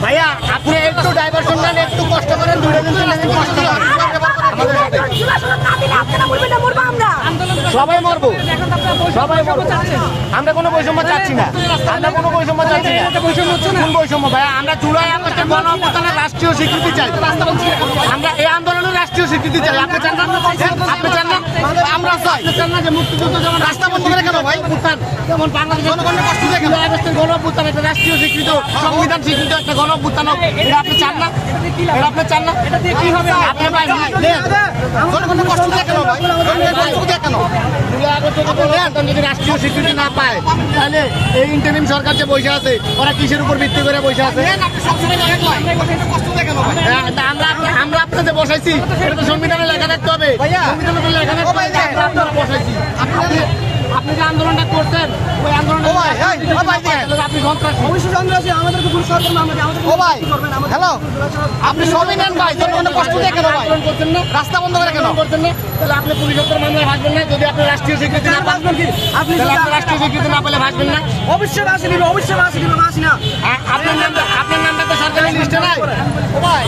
ভাইয়া আপনি একটু ডাইভারশন নেন, একটু কষ্ট করেন, সবাই মরবো, সবাই মরবো। আমরা কোনো বৈষম্য চাচ্ছি না, আমরা কোনো বৈষম্য চাচ্ছি না। কোন বৈষম্য ভাইয়া? আমরা জুলাই আগস্টের গণঅভ্যুত্থানের রাষ্ট্রীয় স্বীকৃতি চাই, আমরা এই আন্দোলনের রাষ্ট্রীয় স্বীকৃতি চাই। আপনি চান না? আপনি চান না? আমরা চাই। চান না যে মুক্তিযুদ্ধ যেমন রাস্তা বন্ধ করে কেন ভাই? যেমন বাংলাদেশের জনগণের কষ্ট দিয়ে জুলাই আগস্টের গণঅভ্যুত্থান একটা রাষ্ট্রীয় স্বীকৃত, সংবিধান স্বীকৃত একটা গণঅভ্যুত্থান, এটা আপনি চান না? এটা আপনি চান না? কি হবে? আপনি ভাই জনগণের কষ্ট দিয়ে কেন ভাই? কষ্ট দিয়ে কেন? যদি রাষ্ট্রীয় স্বীকৃতি না পায় তাহলে এই ইন্টারিম সরকার যে বসে আছে ওরা কিসের উপর ভিত্তি করে বসে আছে? আমরা আপনাদের বসাইছি, এটা তো সংবিধানে লেখা থাকতে হবে, সংবিধানে লেখা থাকতে হবে আপনারা বসাইছি। আপনি যে আন্দোলনটা করছেন ওই আন্দোলনটা আপনি সন্ত্রাসী, আমাদেরকে পুলিশ করবেন না, হ্যালো আপনি সবই নেন ভাই, জনগণের কষ্ট দিয়ে কেন ভাই করছেন না? রাস্তা বন্ধ করে কেন করছেন না? তাহলে আপনি পুলিশের মামলায় ভাসবেন না যদি আপনি রাষ্ট্রীয় স্বীকৃতি না পান? আপনি রাষ্ট্রীয় স্বীকৃতি না পেলে ভাসবেন না? অবশ্যই ভাসি নিবে, অবশ্যই ভাসি নিবে, ভাসি না। আপনার নামটা তো সরকারি লিস্টে নাই ভাই।